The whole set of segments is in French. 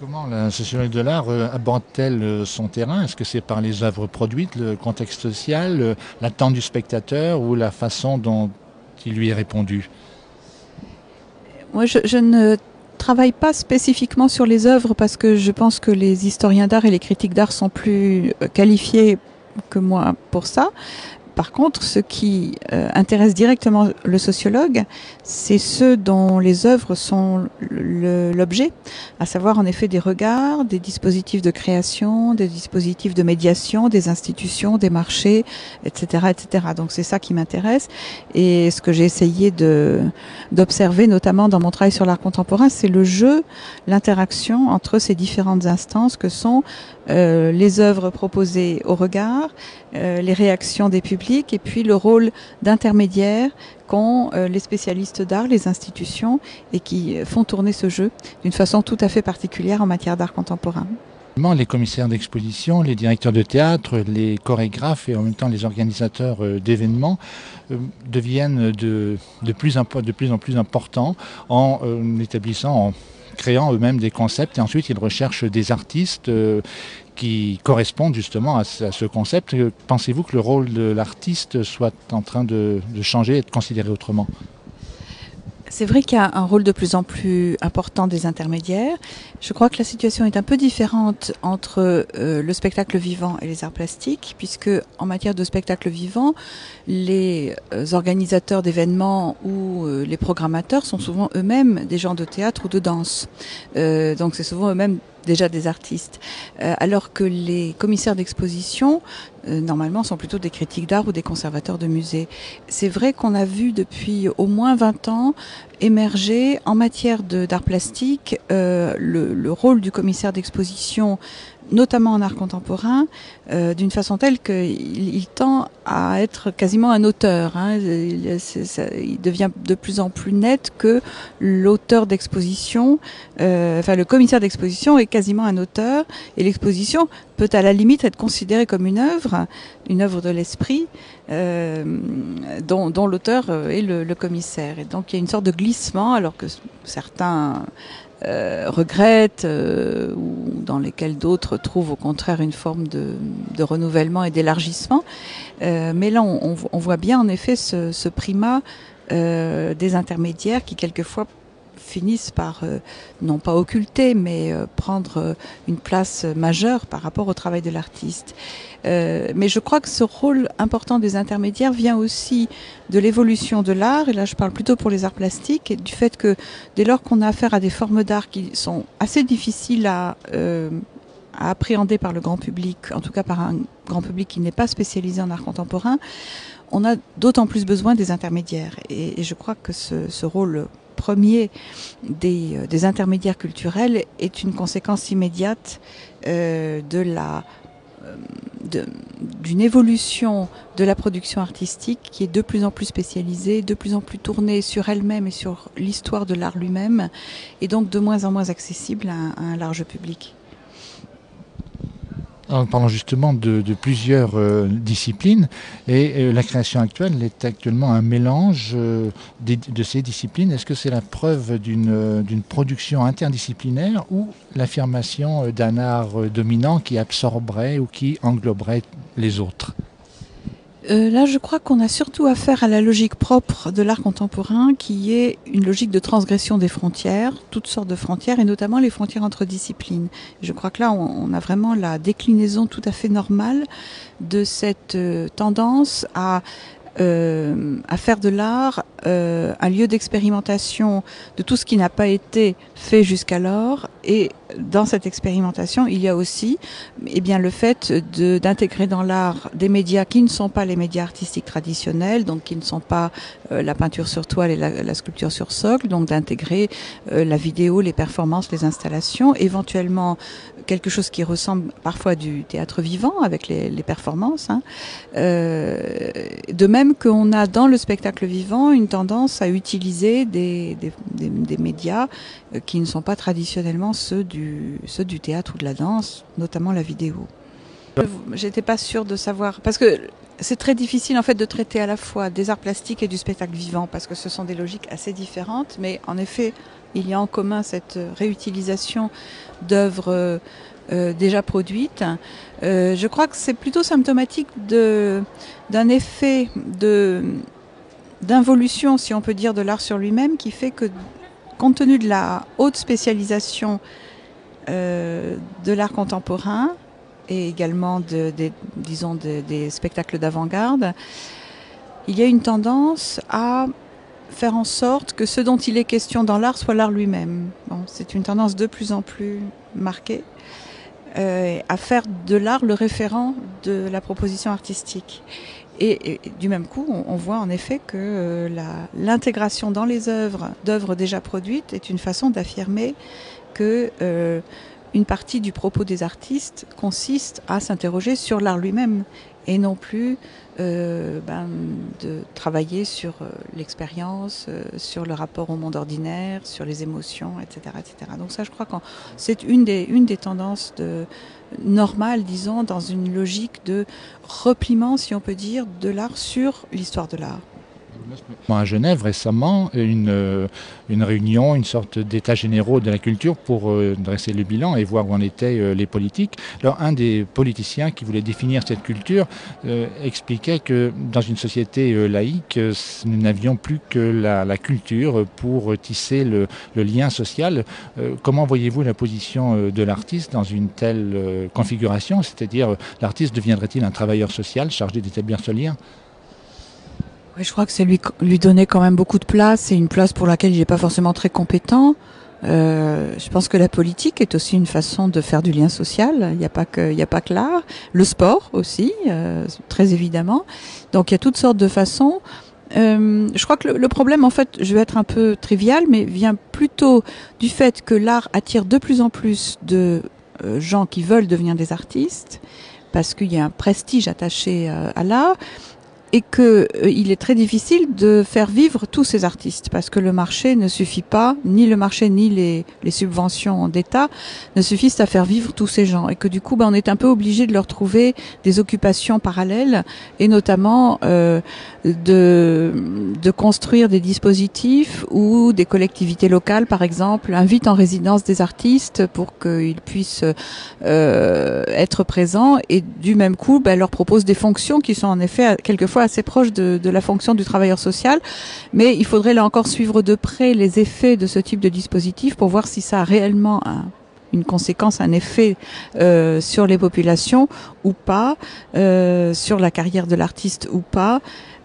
Comment la sociologie de l'art aborde-t-elle son terrain? Est-ce que c'est par les œuvres produites, le contexte social, l'attente du spectateur ou la façon dont il lui est répondu? Moi, je ne travaille pas spécifiquement sur les œuvres parce que je pense que les historiens d'art et les critiques d'art sont plus qualifiés que moi pour ça. Par contre, ce qui intéresse directement le sociologue, c'est ceux dont les œuvres sont l'objet, à savoir en effet des regards, des dispositifs de création, des dispositifs de médiation, des institutions, des marchés, etc., etc. Donc c'est ça qui m'intéresse. Et ce que j'ai essayé d'observer, notamment dans mon travail sur l'art contemporain, c'est le jeu, l'interaction entre ces différentes instances que sont les œuvres proposées au regard, les réactions des publics et puis le rôle d'intermédiaire qu'ont les spécialistes d'art, les institutions et qui font tourner ce jeu d'une façon tout à fait particulière en matière d'art contemporain. Les commissaires d'exposition, les directeurs de théâtre, les chorégraphes et en même temps les organisateurs d'événements deviennent de plus en plus importants en établissant, en créant eux-mêmes des concepts et ensuite ils recherchent des artistes qui correspondent justement à ce concept. Pensez-vous que le rôle de l'artiste soit en train de changer et de considérer autrement? C'est vrai qu'il y a un rôle de plus en plus important des intermédiaires. Je crois que la situation est un peu différente entre le spectacle vivant et les arts plastiques, puisque en matière de spectacle vivant, les organisateurs d'événements ou les programmateurs sont souvent eux-mêmes des gens de théâtre ou de danse. Donc c'est souvent eux-mêmes déjà des artistes. Alors que les commissaires d'exposition, normalement, sont plutôt des critiques d'art ou des conservateurs de musées. C'est vrai qu'on a vu depuis au moins 20 ans émerger en matière d'art plastique le rôle du commissaire d'exposition, notamment en art contemporain, d'une façon telle qu'il tend à être quasiment un auteur. Hein. Il devient de plus en plus net que l'auteur d'exposition, le commissaire d'exposition est quasiment un auteur, et l'exposition peut à la limite être considérée comme une œuvre de l'esprit, dont l'auteur est le commissaire. Et donc il y a une sorte de glissement, alors que certains regrettent, ou dans lesquels d'autres trouvent au contraire une forme de renouvellement et d'élargissement. Mais là, on voit bien en effet ce primat des intermédiaires qui quelquefois finissent par, non pas occulter, mais prendre une place majeure par rapport au travail de l'artiste. Mais je crois que ce rôle important des intermédiaires vient aussi de l'évolution de l'art, et là je parle plutôt pour les arts plastiques, et du fait que dès lors qu'on a affaire à des formes d'art qui sont assez difficiles à appréhender par le grand public, en tout cas par un grand public qui n'est pas spécialisé en art contemporain, on a d'autant plus besoin des intermédiaires. Et je crois que ce rôle premier des intermédiaires culturels est une conséquence immédiate d'une évolution de la production artistique qui est de plus en plus spécialisée, de plus en plus tournée sur elle-même et sur l'histoire de l'art lui-même, et donc de moins en moins accessible à un large public. En parlant justement de plusieurs disciplines, et la création actuelle est actuellement un mélange de ces disciplines. Est-ce que c'est la preuve d'une production interdisciplinaire ou l'affirmation d'un art dominant qui absorberait ou qui engloberait les autres? Là, je crois qu'on a surtout affaire à la logique propre de l'art contemporain, qui est une logique de transgression des frontières, toutes sortes de frontières, et notamment les frontières entre disciplines. Je crois que là, on a vraiment la déclinaison tout à fait normale de cette tendance à faire de l'art un lieu d'expérimentation de tout ce qui n'a pas été fait jusqu'alors. Et dans cette expérimentation, il y a aussi le fait d'intégrer dans l'art des médias qui ne sont pas les médias artistiques traditionnels, donc qui ne sont pas la peinture sur toile et la sculpture sur socle, donc d'intégrer la vidéo, les performances, les installations, éventuellement quelque chose qui ressemble parfois à du théâtre vivant avec les performances. Hein. De même qu'on a dans le spectacle vivant une tendance à utiliser des médias qui ne sont pas traditionnellement ceux du théâtre ou de la danse, notamment la vidéo. J'étais pas sûre de savoir, parce que c'est très difficile en fait de traiter à la fois des arts plastiques et du spectacle vivant, parce que ce sont des logiques assez différentes, mais en effet, il y a en commun cette réutilisation d'œuvres déjà produites. Je crois que c'est plutôt symptomatique d'un effet d'involution, si on peut dire, de l'art sur lui-même, qui fait que, compte tenu de la haute spécialisation de l'art contemporain et également des spectacles d'avant-garde, il y a une tendance à faire en sorte que ce dont il est question dans l'art soit l'art lui-même. Bon, c'est une tendance de plus en plus marquée à faire de l'art le référent de la proposition artistique. Et du même coup, on voit en effet que l'intégration dans les œuvres d'œuvres déjà produites est une façon d'affirmer que une partie du propos des artistes consiste à s'interroger sur l'art lui-même et non plus de travailler sur l'expérience, sur le rapport au monde ordinaire, sur les émotions, etc., etc. Donc ça, je crois que c'est une des tendances normales, disons, dans une logique de repliement, si on peut dire, de l'art sur l'histoire de l'art. À Genève récemment, une réunion, une sorte d'état généraux de la culture pour dresser le bilan et voir où en étaient les politiques. Alors un des politiciens qui voulait définir cette culture expliquait que dans une société laïque, nous n'avions plus que la culture pour tisser le lien social. Comment voyez-vous la position de l'artiste dans une telle configuration? C'est-à-dire, l'artiste deviendrait-il un travailleur social chargé d'établir ce lien? Oui, je crois que c'est lui donner quand même beaucoup de place et une place pour laquelle il n'est pas forcément très compétent. Je pense que la politique est aussi une façon de faire du lien social. Il n'y a pas que l'art, le sport aussi, très évidemment. Donc il y a toutes sortes de façons. Je crois que le problème, en fait, je vais être un peu trivial, mais vient plutôt du fait que l'art attire de plus en plus de gens qui veulent devenir des artistes, parce qu'il y a un prestige attaché à l'art. Et qu'il est très difficile de faire vivre tous ces artistes parce que le marché ne suffit pas, ni le marché ni les subventions d'État ne suffisent à faire vivre tous ces gens et que du coup on est un peu obligé de leur trouver des occupations parallèles et notamment de construire des dispositifs où des collectivités locales par exemple invitent en résidence des artistes pour qu'ils puissent être présents et du même coup leur proposent des fonctions qui sont en effet quelquefois assez proche de la fonction du travailleur social, mais il faudrait là encore suivre de près les effets de ce type de dispositif pour voir si ça a réellement une conséquence, un effet sur les populations ou pas, sur la carrière de l'artiste ou pas.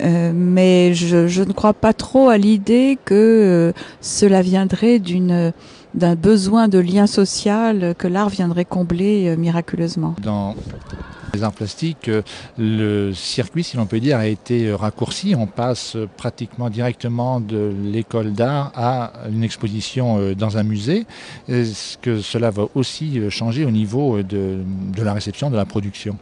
Mais je ne crois pas trop à l'idée que cela viendrait d'un besoin de lien social que l'art viendrait combler miraculeusement. Dans les arts plastiques, le circuit, si l'on peut dire, a été raccourci. On passe pratiquement directement de l'école d'art à une exposition dans un musée. Est-ce que cela va aussi changer au niveau de la réception, de la production ?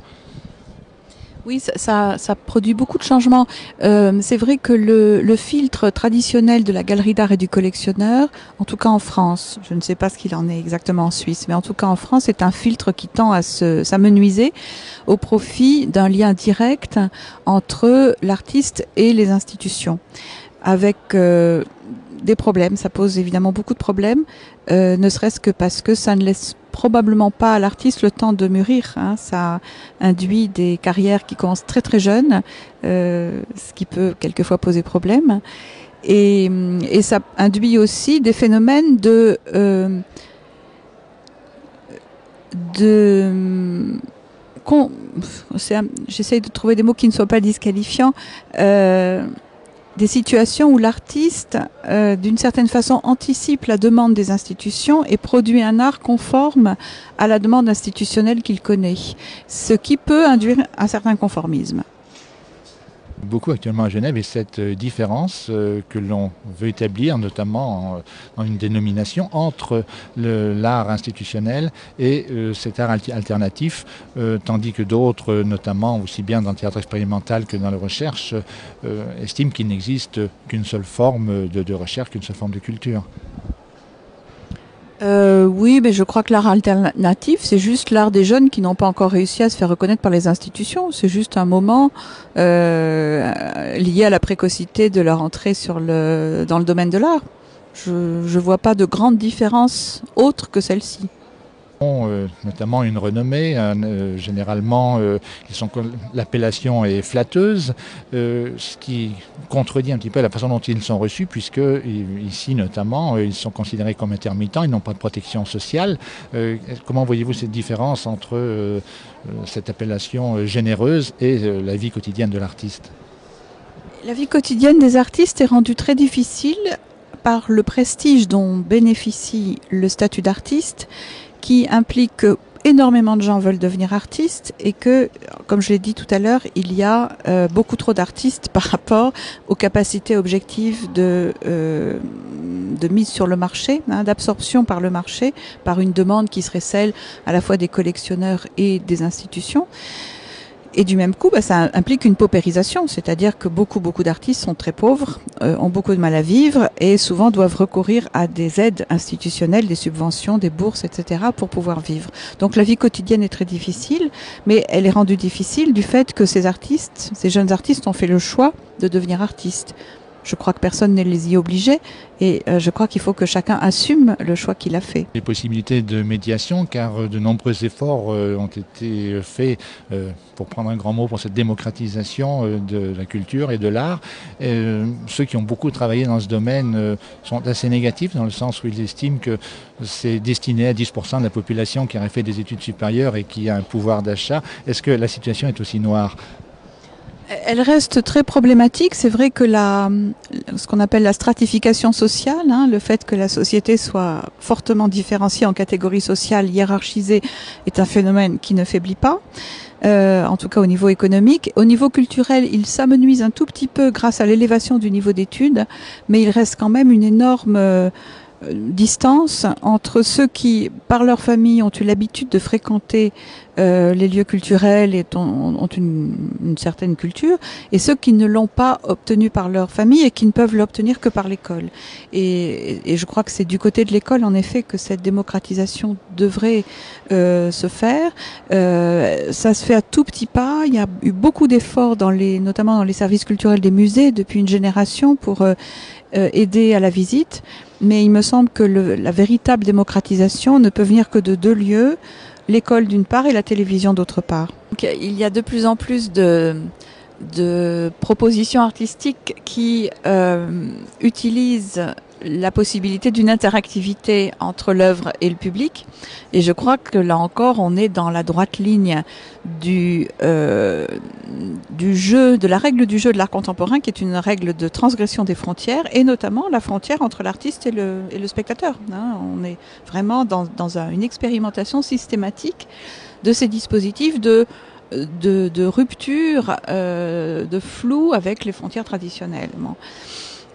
Oui, ça produit beaucoup de changements. C'est vrai que le filtre traditionnel de la galerie d'art et du collectionneur, en tout cas en France, je ne sais pas ce qu'il en est exactement en Suisse, mais en tout cas en France, c'est un filtre qui tend à s'amenuiser au profit d'un lien direct entre l'artiste et les institutions. Avec des problèmes, ça pose évidemment beaucoup de problèmes, ne serait-ce que parce que ça ne laisse probablement pas à l'artiste le temps de mûrir. Ça induit des carrières qui commencent très très jeunes, ce qui peut quelquefois poser problème. Et ça induit aussi des phénomènes j'essaye de trouver des mots qui ne soient pas disqualifiants. Des situations où l'artiste, d'une certaine façon, anticipe la demande des institutions et produit un art conforme à la demande institutionnelle qu'il connaît, ce qui peut induire un certain conformisme. Beaucoup actuellement à Genève et cette différence que l'on veut établir, notamment en une dénomination, entre l'art institutionnel et cet art alternatif, tandis que d'autres, notamment aussi bien dans le théâtre expérimental que dans la recherche, estiment qu'il n'existe qu'une seule forme de recherche, qu'une seule forme de culture. Oui, mais je crois que l'art alternatif, c'est juste l'art des jeunes qui n'ont pas encore réussi à se faire reconnaître par les institutions. C'est juste un moment lié à la précocité de leur entrée dans le domaine de l'art. Je ne vois pas de grande différence autre que celle-ci. Notamment une renommée. Généralement, l'appellation est flatteuse, ce qui contredit un petit peu la façon dont ils sont reçus, puisque ici notamment, ils sont considérés comme intermittents, ils n'ont pas de protection sociale. Comment voyez-vous cette différence entre cette appellation généreuse et la vie quotidienne de l'artiste? La vie quotidienne des artistes est rendue très difficile par le prestige dont bénéficie le statut d'artiste, qui implique que énormément de gens veulent devenir artistes et que, comme je l'ai dit tout à l'heure, il y a beaucoup trop d'artistes par rapport aux capacités objectives de mise sur le marché, d'absorption par le marché, par une demande qui serait celle à la fois des collectionneurs et des institutions. Et du même coup, ça implique une paupérisation, c'est-à-dire que beaucoup d'artistes sont très pauvres, ont beaucoup de mal à vivre et souvent doivent recourir à des aides institutionnelles, des subventions, des bourses, etc. pour pouvoir vivre. Donc la vie quotidienne est très difficile, mais elle est rendue difficile du fait que ces jeunes artistes ont fait le choix de devenir artistes. Je crois que personne ne les y obligeait et je crois qu'il faut que chacun assume le choix qu'il a fait. Les possibilités de médiation, car de nombreux efforts ont été faits, pour prendre un grand mot, pour cette démocratisation de la culture et de l'art. Ceux qui ont beaucoup travaillé dans ce domaine sont assez négatifs, dans le sens où ils estiment que c'est destiné à 10% de la population qui aurait fait des études supérieures et qui a un pouvoir d'achat. Est-ce que la situation est aussi noire ? Elle reste très problématique. C'est vrai que ce qu'on appelle la stratification sociale, le fait que la société soit fortement différenciée en catégories sociales, hiérarchisées, est un phénomène qui ne faiblit pas. En tout cas au niveau économique. Au niveau culturel, il s'amenuise un tout petit peu grâce à l'élévation du niveau d'études, mais il reste quand même une énorme distance entre ceux qui, par leur famille, ont eu l'habitude de fréquenter les lieux culturels et ont une certaine culture, et ceux qui ne l'ont pas obtenu par leur famille et qui ne peuvent l'obtenir que par l'école. Et je crois que c'est du côté de l'école, en effet, que cette démocratisation devrait se faire. Ça se fait à tout petits pas. Il y a eu beaucoup d'efforts, notamment dans les services culturels des musées, depuis une génération, pour aider à la visite. Mais il me semble que la véritable démocratisation ne peut venir que de deux lieux, l'école d'une part et la télévision d'autre part. Donc, il y a de plus en plus de propositions artistiques qui utilisent la possibilité d'une interactivité entre l'œuvre et le public. Et je crois que là encore, on est dans la droite ligne du jeu, de la règle du jeu de l'art contemporain, qui est une règle de transgression des frontières, et notamment la frontière entre l'artiste et le spectateur. On est vraiment dans une expérimentation systématique de ces dispositifs de rupture, de flou avec les frontières traditionnelles. Bon.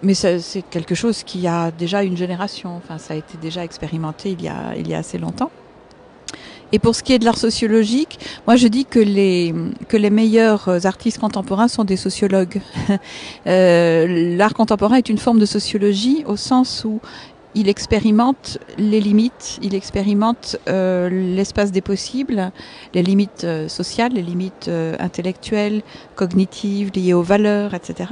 Mais c'est quelque chose qui a déjà une génération. Enfin, ça a été déjà expérimenté il y a assez longtemps. Et pour ce qui est de l'art sociologique, moi je dis que les meilleurs artistes contemporains sont des sociologues. L'art contemporain est une forme de sociologie au sens où il expérimente les limites, il expérimente l'espace des possibles, les limites sociales, les limites intellectuelles, cognitives, liées aux valeurs, etc.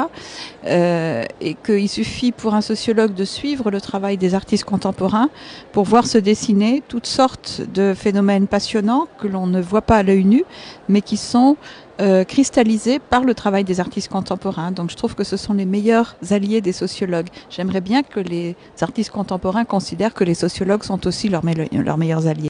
Et qu'il suffit pour un sociologue de suivre le travail des artistes contemporains pour voir se dessiner toutes sortes de phénomènes passionnants que l'on ne voit pas à l'œil nu, mais qui sont cristallisés par le travail des artistes contemporains. Donc je trouve que ce sont les meilleurs alliés des sociologues. J'aimerais bien que les artistes contemporains considèrent que les sociologues sont aussi leurs meilleurs alliés.